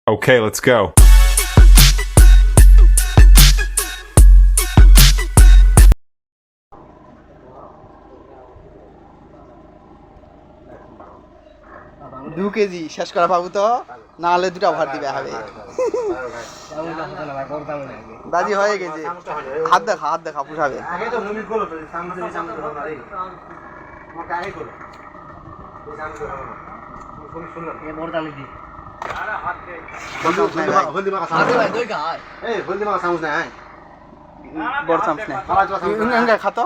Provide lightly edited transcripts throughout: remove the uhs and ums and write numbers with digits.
Okay, let's go. দু KG শেষ করা পাবো তো, না হলে দুটা ভাত দিবে হবে। বাজি হয়ে গেছে, হাত দেখা পুষাবে। খাতো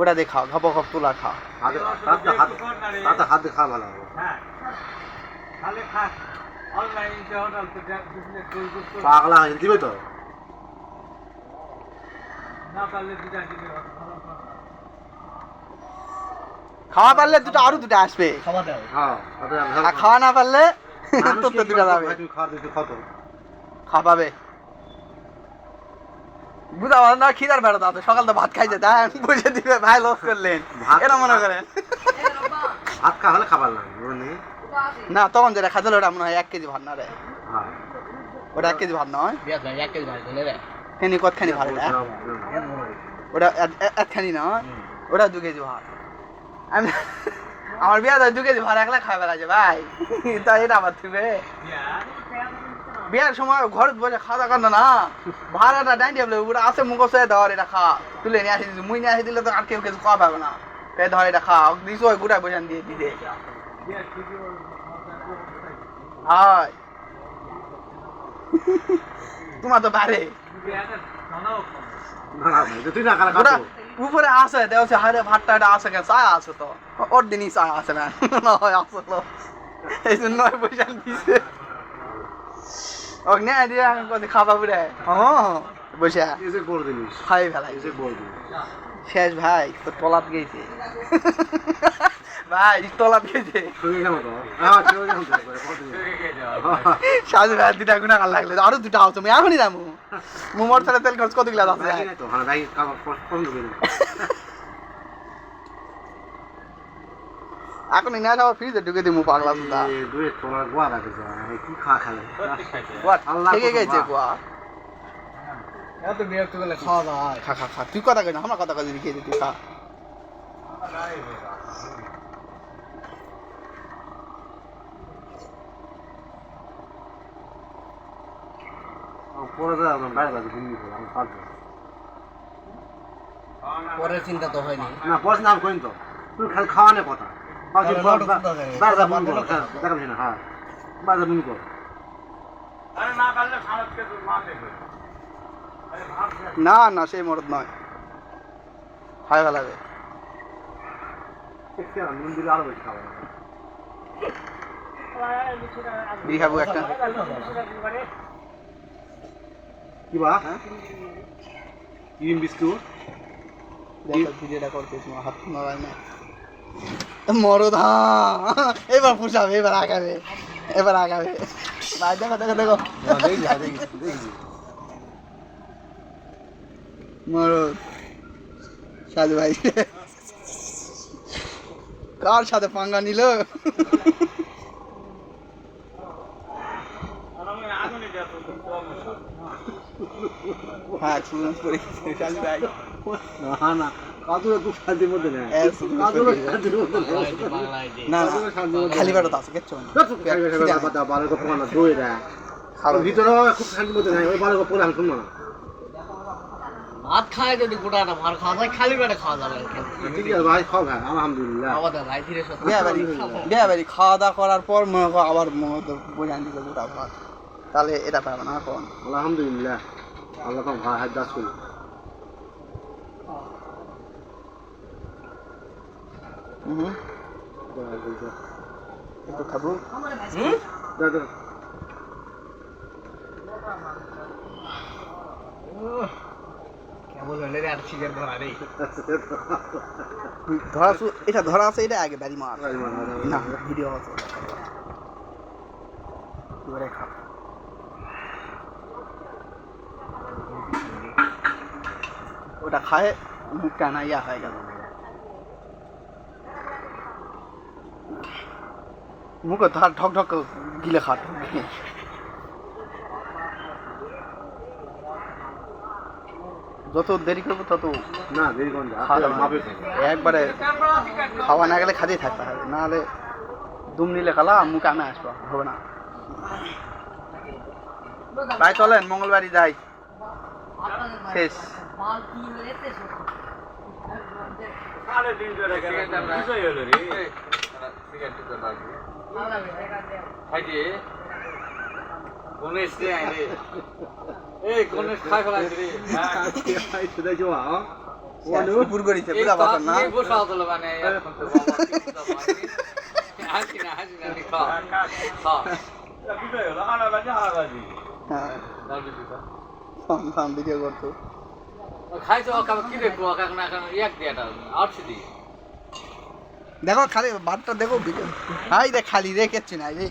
ওটা দিয়ে খাও, ঘপ ঘপ তোলা খাও। হাত খা ভালো পাগলা দিবে তো খাওয়া পারলে দুটো আরো দুটো আসবে, আর খাওয়া না পারলে তোর তো দুটা যাবে। খাওয়া পাবে বুঝা পারো না, খিদার বেড়া দাও সকাল তো ভাত খাইছে তাই বুঝে দিবে ভাই লস করলেন এটা মনে করেন। ভাত খা হলে খাবার না তখন যেটা খাইছিল ওটা মনে হয় 1 কেজি ভাত না রে, ওটা 1 কেজি ভাত নয়, খানি কতখানি ভাত ওটা একখানি নয়, ওটা 2 কেজি ভাত। আমি আমার বিয়া 2 কেজি ভাত একলা খাই বেড়াছে ভাই, তাই এটা আবার থিবে বিয়ার সময় ঘর বসে খাওয়া কান্দ না, ভাড়াটা ডাইন টেবলে ওটা আছে মুখে ধর এটা খা, তুলে নিয়ে আসি মুই নিয়ে আসি দিলে তো আর কেউ কিছু খাওয়া পাবে না, ধর এটা খা দিস ওই গুড়া বসান দিয়ে দিতে হয়। তোমার তো পারে উপরে আসে দেওয়া হারে ভাতটা আসে কেন চায় আছে তো ওর দিনই চায় আসে না আসলো এই জন্য বসান দিছে ওকে নিয়ে দিয়ে আমি কত খাবা বুড়ে বসে খাই ফেলাই শেষ ভাই তোর তলাত গেছে ভাই তলাত গেছে সাজু ভাই দুটা গুণা কাল লাগলে আরো দুটা আছো আমি এখনই যাবো মোমোর ছাড়া তেল খরচ কত গ্লাস আছে এখন না যাওয়া ফ্রিজে ঢুকে দিমু পাগলা সুদা কি খাওয়া খেলে থেকে গেছে গোয়া এত বিরক্ত করলে খাওয়া দাওয়া খা খা খা তুই কথা কই না আমার কথা কই খেয়ে দে তুই খা পরের চিন্তা তো হয়নি না পরে নাম কইন তো তুই খালি খাওয়ানোর কথা না না সেই মরদ নয় খাই ফেলাবে খাবো একটা কি বা ক্রিম বিস্কুট ভিডিওটা করতেছ হাত নড়ায় না মরদ হ্যাঁ এবার পুষাবে এবার আগাবে ভাই দেখো মরদ সাজু ভাই কার সাথে পাঙ্গা নিল হ্যাঁ এক্সপিরিয়েন্স করে সাজু ভাই না কাজু একটু শান্তির মধ্যে নেই না খালি পেটত আছে কিচ্ছু ভিতরে খুব শান্তির মধ্যে নেই ওই বারো পরে আমি শুনবো না ভাত খায় যদি গোটাটা ভাত খাওয়া যায় খালি পেটে খাওয়া যাবে ঠিক আছে ভাই খাও ভাই আলহামদুলিল্লাহ ভাই ধীরে বিয়া বাড়ি খাওয়া দাওয়া করার পর মনে করো আবার মনে বোঝান দিকে গোটা ভাত তাহলে এটা পাবে না এখন আলহামদুলিল্লাহ আল্লাহ তো ভাই হাত দাস করি একটু খাবো কেমন হলে আর চিকেন ধরা নেই এটা ধরা আছে এটা আগে বাড়ি মার না ভিডিও আছে এবারে খা ওটা খায় মুখটা না ইয়া হয়ে গেল মুখে ঢক ঢক গিলে খা যত দেরি করবো তত না দেরি কোন একবারে খাওয়া না গেলে খাতেই থাকতে হবে, নাহলে দুম নিলে খালা মুখে আমি আসবো, হবে না। তাই চলেন মঙ্গলবারই যাই, শেষ। পুর করিছে বুঝা পাচ্ছেন না? ভিডিও করতো দেখো খালি ভাতটা দেখো ভিডিও, হাই দেখ খালি রেখেছি না এই